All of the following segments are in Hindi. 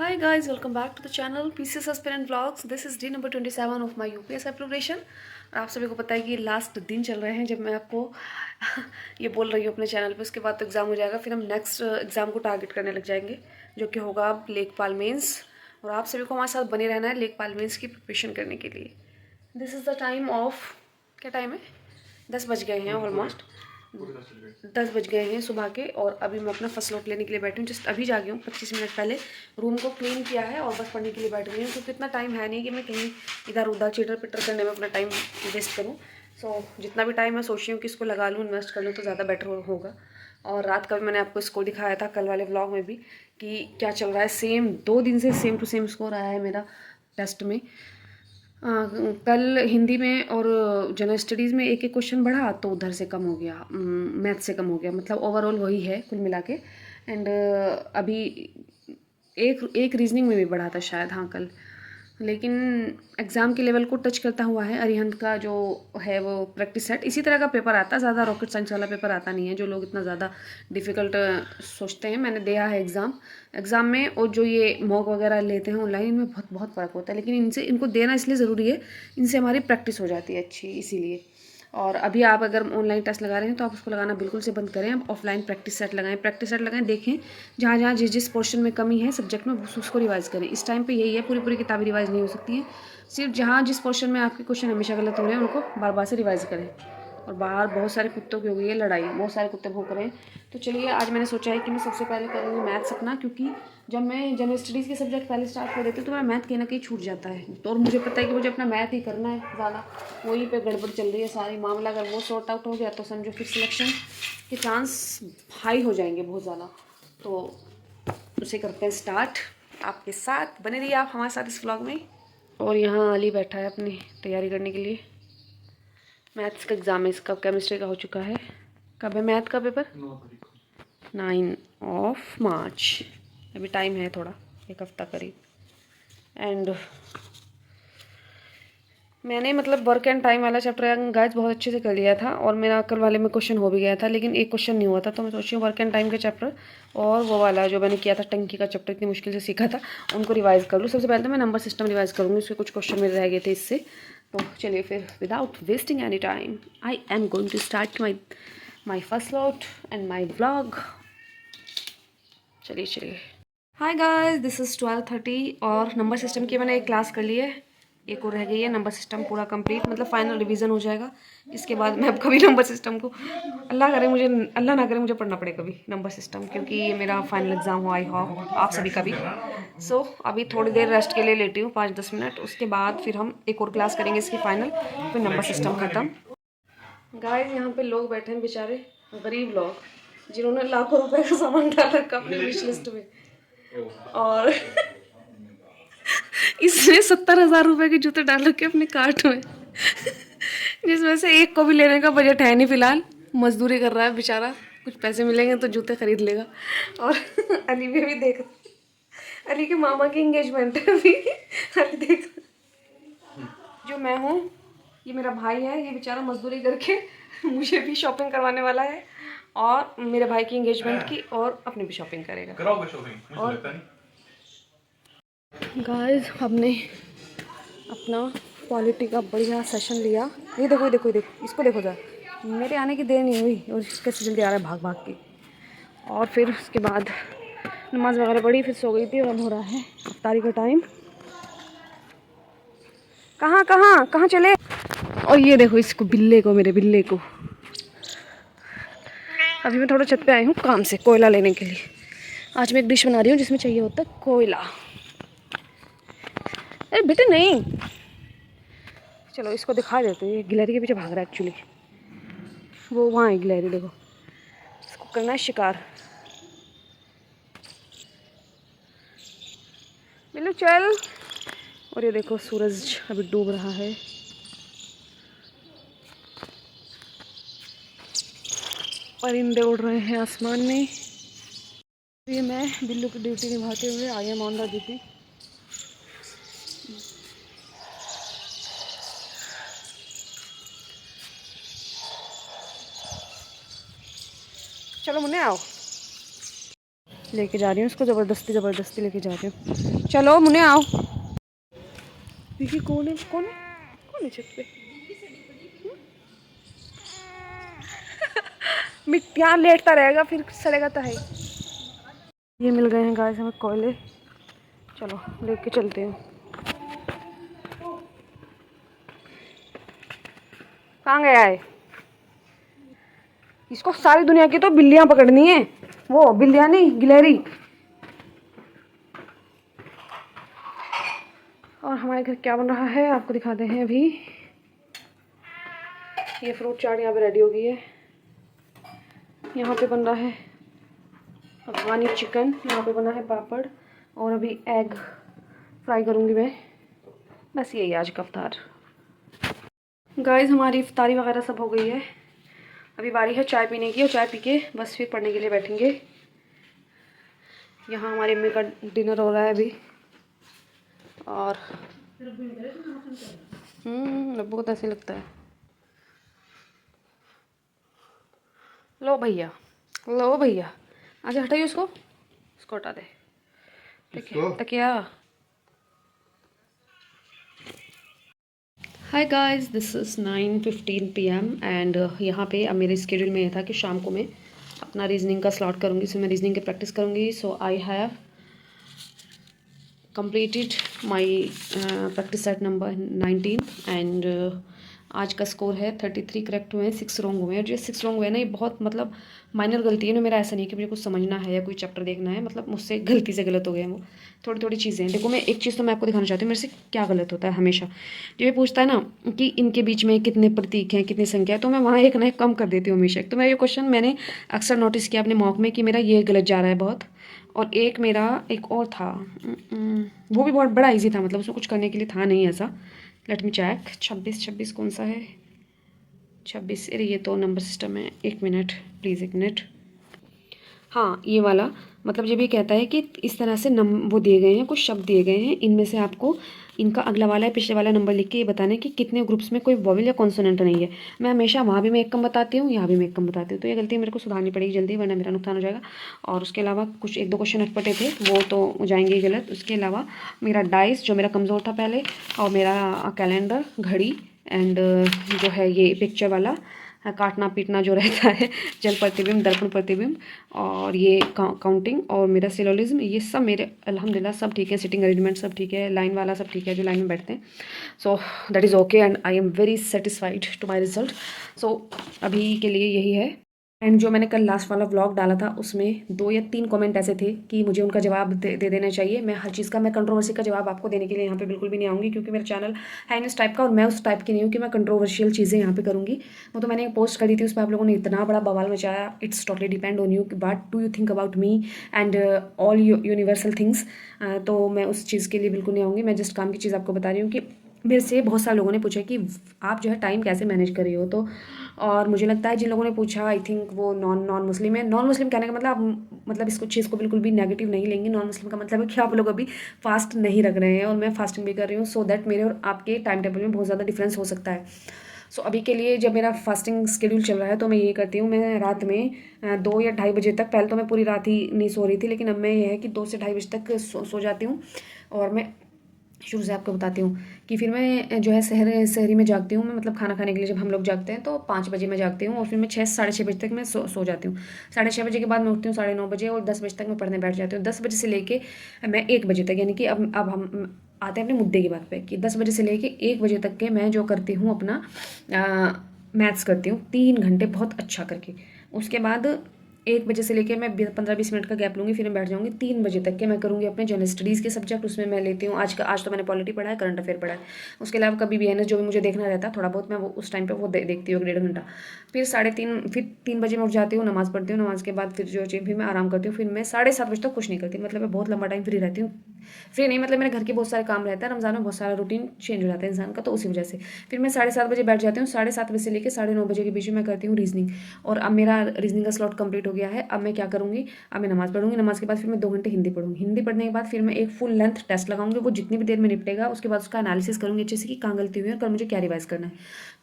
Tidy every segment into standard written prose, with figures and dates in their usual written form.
Hi guys, welcome back to the channel PCS Aspirant Vlogs. This is day number 27 of my UPSI preparation. और आप सभी को पता है कि लास्ट दिन चल रहे हैं जब मैं आपको ये बोल रही हूँ अपने चैनल पे। उसके बाद तो एग्ज़ाम हो जाएगा, फिर हम नेक्स्ट एग्ज़ाम को टारगेट करने लग जाएंगे जो कि होगा लेखपाल मेंस। और आप सभी को हमारे साथ बने रहना है लेखपाल मेंस की प्रिपरेशन करने के लिए। This is the time of, क्या टाइम है, 10 बज गए हैं ऑलमोस्ट। 10 बज गए हैं सुबह के और अभी मैं अपना फर्स्ट लॉट लेने के लिए बैठी हूँ। जस्ट अभी जागी हूँ 25 मिनट पहले। रूम को क्लीन किया है और बस पढ़ने के लिए बैठ गई हूँ क्योंकि इतना टाइम है नहीं कि मैं कहीं इधर उधर चिटर पिटर करने में अपना टाइम वेस्ट करूँ। जितना भी टाइम मैं सोच रही हूँ कि इसको लगा लूँ, इन्वेस्ट कर लूँ तो ज़्यादा बेटर होगा। और रात का भी मैंने आपको स्कोर दिखाया था कल वाले व्लॉग में भी कि क्या चल रहा है। सेम 2 दिन से सेम टू सेम स्कोर आया है मेरा टेस्ट में। कल हिंदी में और जनरल स्टडीज़ में एक एक क्वेश्चन बढ़ा तो उधर से कम हो गया, मैथ से कम हो गया, मतलब ओवरऑल वही है कुल मिला के। एंड अभी एक एक रीजनिंग में भी बढ़ा था शायद, हाँ कल। लेकिन एग्ज़ाम के लेवल को टच करता हुआ है। अरिहंत का जो है वो प्रैक्टिस सेट इसी तरह का पेपर आता है, ज़्यादा रॉकेट साइंस वाला पेपर आता नहीं है जो लोग इतना ज़्यादा डिफ़िकल्ट सोचते हैं। मैंने दिया है एग्ज़ाम में, और जो ये मॉक वगैरह लेते हैं ऑनलाइन, इनमें बहुत बहुत फ़र्क होता है। लेकिन इनको देना इसलिए ज़रूरी है, इनसे हमारी प्रैक्टिस हो जाती है अच्छी, इसीलिए। और अभी आप अगर ऑनलाइन टेस्ट लगा रहे हैं तो आप उसको लगाना बिल्कुल से बंद करें। आप ऑफलाइन प्रैक्टिस सेट लगाएं, देखें जहाँ जहाँ जिस जिस पोर्शन में कमी है सब्जेक्ट में उसको रिवाइज करें। इस टाइम पे यही है, पूरी पूरी किताबें रिवाइज नहीं हो सकती हैं। सिर्फ जहाँ जिस पोर्शन में आपके क्वेश्चन हमेशा गलत हो रहे हैं उनको बार बार से रिवाइज करें। और बाहर बहुत सारे कुत्तों की हो गई है लड़ाई, बहुत सारे कुत्ते भौंक रहे हैं। तो चलिए आज मैंने सोचा है कि मैं सबसे पहले करूँगी मैथ्स अपना, क्योंकि जब मैं जनरल स्टडीज़ के सब्जेक्ट पहले स्टार्ट कर देती हूँ तो मेरा मैथ कहीं ना कहीं छूट जाता है। तो और मुझे पता है कि मुझे अपना मैथ ही करना है ज़्यादा, वहीं पे गड़बड़ चल रही है सारी। मामला अगर वो सॉर्ट आउट हो गया तो समझो फिर सिलेक्शन के चांस हाई हो जाएंगे बहुत ज़्यादा। तो उसे करते हैं स्टार्ट। आपके साथ बने रहिए आप हमारे साथ इस व्लॉग में। और यहाँ अली बैठा है अपनी तैयारी करने के लिए। मैथ्स का एग्ज़ाम है इसका, केमिस्ट्री का हो चुका है। कब है मैथ का पेपर? 9 मार्च। अभी टाइम है थोड़ा, एक हफ्ता करीब। एंड मैंने मतलब वर्क एंड टाइम वाला चैप्टर गाइस बहुत अच्छे से कर लिया था और मेरा कल वाले में क्वेश्चन हो भी गया था, लेकिन एक क्वेश्चन नहीं हुआ था। तो मैं सोच रही हूँ वर्क एंड टाइम का चैप्टर और वो वाला जो मैंने किया था टंकी का चैप्टर, इतनी मुश्किल से सीखा था, उनको रिवाइज़ कर लूँ। सबसे पहले तो मैं नंबर सिस्टम रिवाइज़ करूँगी, उसके कुछ क्वेश्चन मेरे रह गए थे इससे। तो चलिए फिर without wasting any time I am going to start my first lot and my vlog. चलिए चलिए। हाय गाइस, दिस इज़ 12:30 और नंबर सिस्टम की मैंने एक क्लास कर ली है, एक और रह गई है। नंबर सिस्टम पूरा कंप्लीट, मतलब फाइनल रिवीजन हो जाएगा। इसके बाद मैं अब कभी नंबर सिस्टम को, अल्लाह ना करे मुझे पढ़ना पड़े कभी नंबर सिस्टम, क्योंकि ये मेरा फाइनल एग्ज़ाम हो, आई होप आप सभी का भी। सो अभी थोड़ी देर रेस्ट के लिए लेटी हूँ, 5-10 मिनट। उसके बाद फिर हम एक और क्लास करेंगे इसकी फाइनल, फिर नंबर सिस्टम ख़त्म। गाइस यहाँ पे लोग बैठे हैं बेचारे, गरीब लोग जिन्होंने लाखों रुपए का सामान डाल रखा अपनी विश लिस्ट में। और इसने 70,000 रुपए के जूते डाल रखे अपने कार्ट में, जिसमें से एक को भी लेने का बजट है नहीं फिलहाल। मजदूरी कर रहा है बेचारा, कुछ पैसे मिलेंगे तो जूते खरीद लेगा। और अली भी देख, अली के मामा की एंगेजमेंट है अभी। अली देख, जो मैं हूँ, ये मेरा भाई है, ये बेचारा मजदूरी करके मुझे भी शॉपिंग करवाने वाला है, और मेरे भाई की एंगेजमेंट की, और अपनी भी शॉपिंग करेगा। कराओगे शॉपिंग? और गाइस हमने अपना पॉलिटी का बढ़िया सेशन लिया। ये देखो ये देखो ये देखो, इसको देखो जरा, मेरे आने की देर नहीं हुई और कैसे जल्दी आ रहा है भाग भाग के। और फिर उसके बाद नमाज वगैरह पढ़ी, फिर सो गई थी और अब हो रहा है अफ्तारी का टाइम। कहाँ कहाँ कहाँ चले? और ये देखो इसको, बिल्ले को, मेरे बिल्ले को। अभी मैं थोड़ा छत पे आई हूँ काम से, कोयला लेने के लिए। आज मैं एक डिश बना रही हूँ जिसमें चाहिए होता है कोयला। अरे बेटे नहीं, चलो इसको दिखा देते हैं। ये गिलहरी के पीछे भाग रहा है एक्चुअली, वो वहाँ है गिलहरी, देखो। इसको करना है शिकार। बिल्लू चल। और ये देखो सूरज अभी डूब रहा है, परिंदे उड़ रहे हैं आसमान में। ये मैं बिल्लू की ड्यूटी निभाते हुए I am on the duty. चलो मुन्ने आओ। लेके जा रही हूँ उसको, ज़बरदस्ती लेके जा रही हूँ। चलो मुन्ने आओ। देखिए कौन है छत पे। यहाँ लेटता रहेगा फिर सड़ेगा तो है। ये मिल गए हैं गाइस हमें कोयले, चलो लेके चलते हैं। कहाँ गया है? इसको सारी दुनिया की तो बिल्लियां पकड़नी है, वो बिल्लियां नहीं गिलहरी। और हमारे घर क्या बन रहा है आपको दिखाते हैं अभी। ये फ्रूट चाट यहाँ पे रेडी हो गई है। यहाँ पे बन रहा है अफगानी चिकन, यहाँ पे बना है पापड़, और अभी एग फ्राई करूँगी मैं। बस यही आज का इफ्तार। गाइस हमारी इफ्तारी वगैरह सब हो गई है, अभी बारी है चाय पीने की, और चाय पी के बस फिर पढ़ने के लिए बैठेंगे। यहाँ हमारी मम्मी का डिनर हो रहा है अभी, और अब्बू को तो ऐसे लगता है। लो भैया आजा, हटाइए उसको हटा दे। तकिया। Hi guys, this is 9:15 PM and यहाँ पे अब मेरे स्केड्यूल में यह था कि शाम को मैं अपना रीजनिंग का स्लॉट करूँगी, सो मैं रीजनिंग की प्रैक्टिस करूँगी। So I have completed my practice set number 19 and आज का स्कोर है 33 करेक्ट हुए हैं, 6 रॉन्ग हुए हैं। जो 6 रॉन्ग हुए हैं ना, ये बहुत मतलब माइनर गलती है ना, मेरा ऐसा नहीं कि मुझे कुछ समझना है या कोई चैप्टर देखना है, मतलब मुझसे गलती से गलत हो गए हैं वो थोड़ी चीज़ें हैं। देखो मैं एक चीज़ तो मैं आपको दिखाना चाहती हूँ मेरे से क्या गलत होता है हमेशा। जो ये पूछता है ना कि इनके बीच में कितने प्रतीक हैं, कितनी संख्या है, तो मैं वहाँ एक ना एक कम कर देती हूँ हमेशा। तो मैं ये क्वेश्चन मैंने अक्सर नोटिस किया अपने मॉक में कि मेरा ये गलत जा रहा है बहुत। और एक मेरा एक और था, वो भी बहुत बड़ा इजी था, मतलब उसमें कुछ करने के लिए था नहीं ऐसा। Let me check. 26 कौन सा है? 26, अरे ये तो नंबर सिस्टम है। 1 मिनट प्लीज़, 1 मिनट। हाँ ये वाला, मतलब ये भी कहता है कि इस तरह से वो दिए गए हैं, कुछ शब्द दिए गए हैं, इनमें से आपको इनका अगला वाला या पिछले वाला नंबर लिख के ये बताना है कि कितने ग्रुप्स में कोई वॉवेल या कॉन्सोनेंट नहीं है। मैं हमेशा वहाँ भी मैं एक कम बताती हूँ, यहाँ भी मैं एक कम बताती हूँ, तो ये गलती मेरे को सुधारनी पड़ेगी जल्दी, वरना मेरा नुकसान हो जाएगा। और उसके अलावा कुछ 1-2 क्वेश्चन अटपटे थे, वो तो हो जाएंगे गलत। उसके अलावा मेरा डाइस जो मेरा कमज़ोर था पहले, और मेरा कैलेंडर, घड़ी, एंड जो है ये पिक्चर वाला काटना पीटना जो रहता है, जल प्रतिबिंब, दर्पण प्रतिबिंब, और ये काउंटिंग, और मेरा सिलोलिज्म, ये सब मेरे अल्हम्दुलिल्लाह सब ठीक है। सिटिंग अरेंजमेंट सब ठीक है, लाइन वाला सब ठीक है, जो लाइन में बैठते हैं। So that is okay and I am very satisfied to my result. सो अभी के लिए यही है। एंड जो मैंने कल लास्ट वाला व्लॉग डाला था उसमें 2 या 3 कमेंट ऐसे थे कि मुझे उनका जवाब दे देना चाहिए। मैं हर चीज़ का, मैं कंट्रोवर्सी का जवाब आपको देने के लिए यहाँ पे बिल्कुल भी नहीं आऊँगी, क्योंकि मेरा चैनल है इन इस टाइप का, और मैं उस टाइप की नहीं हूँ कि मैं कंट्रोवर्शियल चीज़ें यहाँ पे करूँगी। वो तो मैंने एक पोस्ट करी थी, उस पर आप लोगों ने इतना बड़ा बवाल मचाया। It's totally depend on you कि what do you think about me and all universal things. तो मैं उस चीज़ के लिए बिल्कुल नहीं आऊँगी। मैं जस्ट काम की चीज़ आपको बता रही हूँ कि मेरे से बहुत सारे लोगों ने पूछा कि आप जो है टाइम कैसे मैनेज कर रही हो। तो और मुझे लगता है जिन लोगों ने पूछा, आई थिंक वो नॉन मुस्लिम है। नॉन मुस्लिम कहने का मतलब इसको चीज़ को बिल्कुल भी नेगेटिव नहीं लेंगे। नॉन मुस्लिम का मतलब है कि आप लोग अभी फास्ट नहीं रख रहे हैं, और मैं फास्टिंग भी कर रही हूँ। सो दैट मेरे और आपके टाइम टेबल में बहुत ज़्यादा डिफरेंस हो सकता है। सो अभी के लिए जब मेरा फास्टिंग शेड्यूल चल रहा है, तो मैं ये करती हूँ, मैं रात में 2 या 2:30 बजे तक, पहले तो मैं पूरी रात ही नहीं सो रही थी, लेकिन अब मैं ये है कि 2 से 2:30 बजे तक सो जाती हूँ। और मैं शुरू से आपको बताती हूँ कि फिर मैं जो है शहरी में जागती हूँ। मैं मतलब खाना खाने के लिए जब हम लोग जागते हैं तो 5 बजे मैं जागती हूँ, और फिर मैं 6-6:30 बजे तक मैं सो जाती हूँ। 6:30 बजे के बाद मैं उठती हूँ 9:30 बजे, और 10 बजे तक मैं पढ़ने बैठ जाती हूँ। 10 बजे से लेके मैं 1 बजे तक, यानी कि अब हम आते हैं अपने मुद्दे की बात पे, कि 10 बजे से लेके 1 बजे तक के मैं जो करती हूँ अपना मैथ्स करती हूँ 3 घंटे बहुत अच्छा करके। उसके बाद 1 बजे से लेकर मैं 15-20 मिनट का गैप लूँगी, फिर मैं बैठ जाऊँगी 3 बजे तक के मैं करूँगी अपने जनरल स्टडीज़ के सब्जेक्ट। उसमें मैं लेती हूँ आज तो मैंने पॉलिटी पढ़ा है, करंट अफेयर पढ़ा है। उसके अलावा कभी BNS जो भी मुझे देखना रहता है थोड़ा बहुत, मैं वो उस टाइम पे वो देखती हूँ 1-1.5 घंटा। फिर 3:30, फिर 3 बजे मैं उठ जाती हूँ, नमाज़ पढ़ती हूँ। नमाज़ के बाद फिर जो फिर मैं आराम करती हूँ। फिर मैं 7:30 बजे तक कुछ नहीं करती, मतलब मैं बहुत लंबा टाइम फ्री रहती हूँ। फ्री नहीं मतलब मेरे घर के बहुत सारे काम रहता है, रमज़ान में बहुत सारा रूटीन चेंज हो जाता है इंसान का, तो उसी वजह से फिर मैं 7:30 बजे बैठ जाती हूँ। 7:30 बजे से लेकर 9:30 के बीच में मैं करती हूँ रीजनिंग। और अब मेरा रीजनिंग का स्लॉट कंप्लीट हो गया है। अब मैं क्या करूँगी, अब मैं नमाज़ पढ़ूंगी, नमाज़ के बाद फिर मैं 2 घंटे हिंदी पढ़ूंगी। हिंदी पढ़ने के बाद फिर मैं एक फुल लेंथ टेस्ट लगाऊंगी, वो जितनी भी देर में निपटेगा उसके बाद उसका एनालिसिस करूँगी अच्छे से कि कहाँ गलती हुई है और कल मुझे क्या रिवाइज करना है।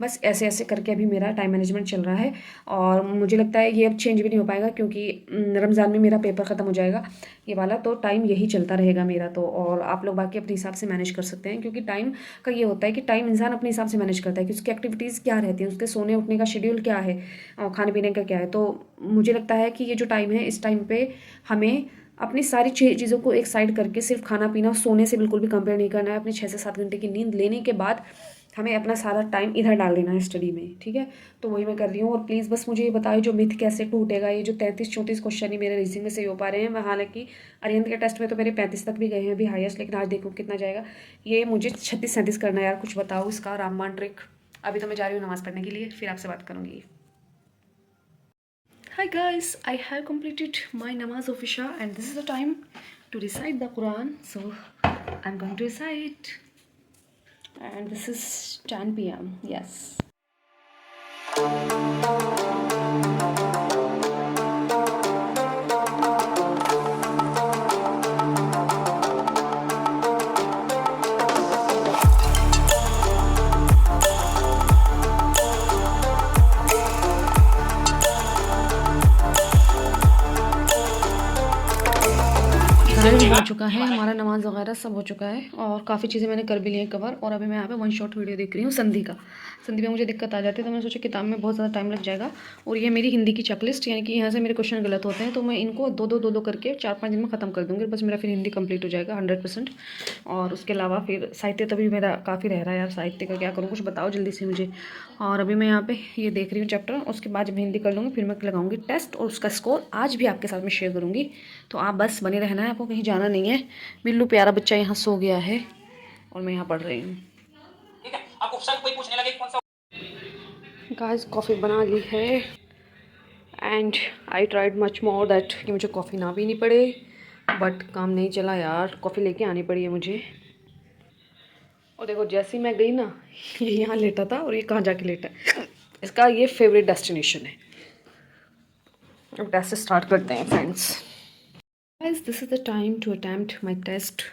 बस ऐसे ऐसे करके अभी मेरा टाइम मैनेजमेंट चल रहा है। और मुझे लगता है ये अब चेंज भी नहीं हो पाएगा, क्योंकि रमज़ान में मेरा पेपर ख़त्म हो जाएगा ये वाला, तो टाइम यही चलता रहेगा मेरा। तो और आप लोग बाकी अपने हिसाब से मैनेज कर सकते हैं, क्योंकि टाइम का ये होता है कि टाइम इंसान अपने हिसाब से मैनेज करता है कि उसकी एक्टिविटीज़ क्या रहती हैं, उसके सोने उठने का शेड्यूल क्या है और खाने पीने का क्या है। तो मुझे लगता है कि ये जो टाइम है, इस टाइम पे हमें अपनी सारी चीज़ों को एक साइड करके सिर्फ खाना पीना सोने से बिल्कुल भी कंपेयर नहीं करना है। अपनी 6 से 7 घंटे की नींद लेने के बाद हमें अपना सारा टाइम इधर डाल देना है स्टडी में, ठीक है। तो वही मैं कर रही हूँ। और प्लीज़ बस मुझे ये बताओ जो मिथ कैसे टूटेगा, ये जो 33-34 क्वेश्चन ही मेरे रीजनिंग में से हो पा रहे हैं। मैं हालांकि अरिहंत के टेस्ट में तो मेरे 35 तक भी गए हैं अभी हाईएस्ट, लेकिन आज देखो कितना जाएगा। ये मुझे 36-37 करना है यार, कुछ बताओ इसका रामबाण ट्रिक। अभी तो मैं जा रही हूँ नमाज़ पढ़ने के लिए, फिर आपसे बात करूँगी। Hi guys, I have completed my namaz of Isha and this is the time to recite the Quran. So I'm going to recite, and this is 10 p.m. Yes. हो चुका है हमारा नमाज वगैरह सब हो चुका है, और काफ़ी चीज़ें मैंने कर भी ली हैं कवर। और अभी मैं यहाँ पे वन शॉट वीडियो देख रही हूँ संधि का। संधि में मुझे दिक्कत आ जाती है, तो मैंने सोचा किताब में बहुत ज़्यादा टाइम लग जाएगा। और ये मेरी हिंदी की चेकलिस्ट, यानी कि यहाँ से मेरे क्वेश्चन गलत होते हैं तो मैं इनको दो करके 4-5 दिन में ख़त्म कर दूँगी। बस मेरा फिर हिंदी कंप्लीट हो जाएगा 100%। और उसके अलावा फिर साहित्य तभी मेरा काफ़ी रह रहा है यार, साहित्य का क्या करूँ, कुछ बताओ जल्दी से मुझे। और अभी मैं यहाँ पे ये देख रही हूँ चैप्टर, उसके बाद जब मैं हिंदी कर लूँगी फिर मैं लगाऊंगी टेस्ट, और उसका स्कोर आज भी आपके साथ में शेयर करूँगी। तो आप बस बने रहना है, आपको कहीं जाना नहीं है। बिल्लू प्यारा बच्चा यहाँ सो गया है और मैं यहाँ पढ़ रही हूँ। ठीक है, आपको सब कोई पूछने लगे कौन सा। गाइस कॉफ़ी बना ली है and I tried much more that कि मुझे कॉफ़ी ना पीनी पड़े, बट काम नहीं चला यार, कॉफ़ी लेके आनी पड़ी है मुझे। और देखो जैसे ही मैं गई ना, ये यहाँ लेटा था और ये कहाँ जाके लेटा है, इसका ये फेवरेट डेस्टिनेशन है। अब टेस्ट स्टार्ट करते हैं friends. Guys, this is the time to attempt my test,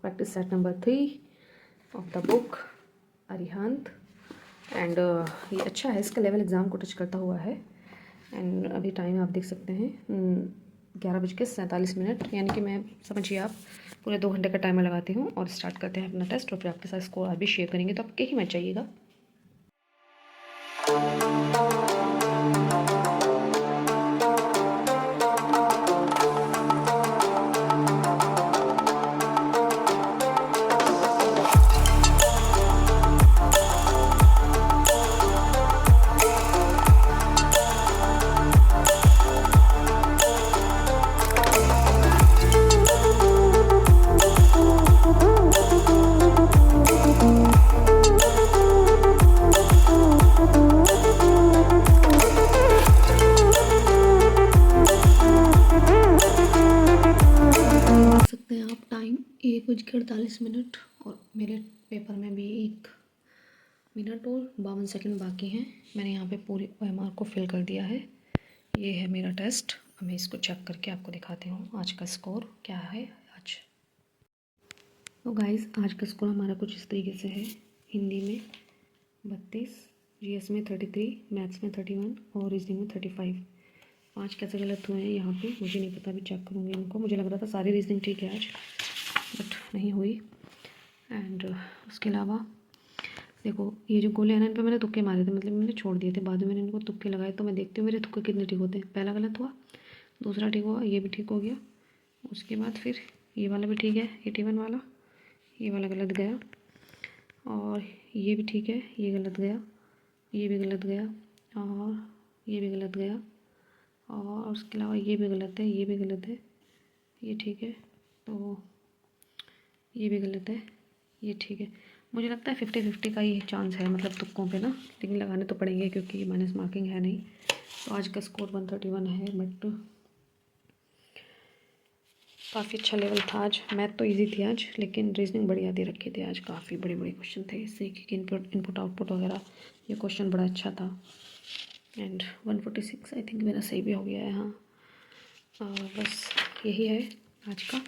practice set number 3 of the book Arihant. And ये अच्छा है, इसका लेवल एग्ज़ाम को टच करता हुआ है। एंड अभी टाइम आप देख सकते हैं 11:47, यानी कि मैं समझिए आप पूरे 2 घंटे का टाइमर लगाती हूँ। और स्टार्ट करते हैं अपना टेस्ट, और फिर आपके साथ स्कोर आज भी शेयर करेंगे, तो आपके ही मैच चाहिएगा। सकते हैं आप टाइम 1:48 और मेरे पेपर में भी 1 मिनट और 52 सेकंड बाकी हैं। मैंने यहाँ पे पूरी OMR को फिल कर दिया है। ये है मेरा टेस्ट। अब मैं इसको चेक करके आपको दिखाती हूँ आज का स्कोर क्या है आज। तो गाइस आज का स्कोर हमारा कुछ इस तरीके से है। हिंदी में 32, GS में 33, मैथ्स में 31 और रीजनिंग में 35। 5 कैसे गलत हुए हैं यहाँ पे मुझे नहीं पता, अभी चेक करूँगी इनको। मुझे लग रहा था सारी रीजनिंग ठीक है आज, बट नहीं हुई। एंड उसके अलावा देखो ये जो गोले हैं ना, इन पर मैंने तुक्के मारे थे, मतलब मैंने छोड़ दिए थे, बाद में मैंने इनको तुक्के लगाए। तो मैं देखती हूँ मेरे तुक्के कितने ठीक होते हैं। पहला गलत हुआ, दूसरा ठीक हुआ, ये भी ठीक हो गया। उसके बाद फिर ये वाला भी ठीक है 81 वाला, ये वाला गलत गया, और ये भी ठीक है, ये गलत गया, ये भी गलत गया, और ये भी गलत गया, और उसके अलावा ये भी गलत है, ये भी गलत है, ये ठीक है, तो ये भी गलत है, ये ठीक है। मुझे लगता है 50-50 का ही चांस है, मतलब तुक्कों पे ना, लेकिन लगाने तो पड़ेंगे क्योंकि माइनस मार्किंग है नहीं। तो आज का स्कोर 131 है, बट काफ़ी अच्छा लेवल था आज। मैथ तो इजी थी आज, लेकिन रीजनिंग बढ़िया दे रखे थे आज। काफ़ी बड़े बड़े क्वेश्चन थे, इससे कि इनपुट आउटपुट वगैरह। ये क्वेश्चन बड़ा अच्छा था। एंड 146 आई थिंक मेरा सही भी हो गया है। हाँ, और बस यही है आज का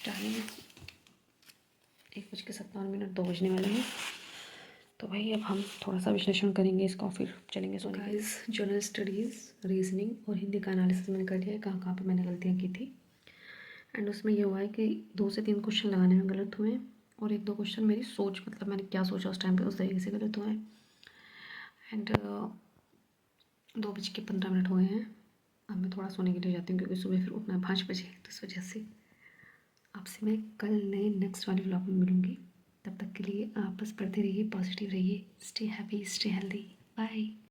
टाइम। 1:57, 2 बजने वाले हैं। तो भाई अब हम थोड़ा सा विश्लेषण करेंगे इसका, फिर चलेंगे सोने के लिए। जनरल स्टडीज़, रीजनिंग और हिंदी का एनालिसिस मैंने कर लिया है, कहाँ कहाँ पे मैंने गलतियाँ की थी। एंड उसमें ये हुआ है कि 2 से 3 क्वेश्चन लगाने में गलत हुए हैं, और 1-2 क्वेश्चन मेरी सोच, मतलब मैंने क्या सोचा उस टाइम पे उस तरीके से गलत हुए हैं। एंड 2:15 हुए हैं। अब मैं थोड़ा सोने के लिए जाती हूँ, क्योंकि सुबह फिर उठना है 5 बजे, तो इस वजह से आपसे मैं कल नए नेक्स्ट वाले व्लॉग में मिलूँगी। तब तक के लिए आप बस पढ़ते रहिए, पॉजिटिव रहिए, stay happy, stay healthy, bye.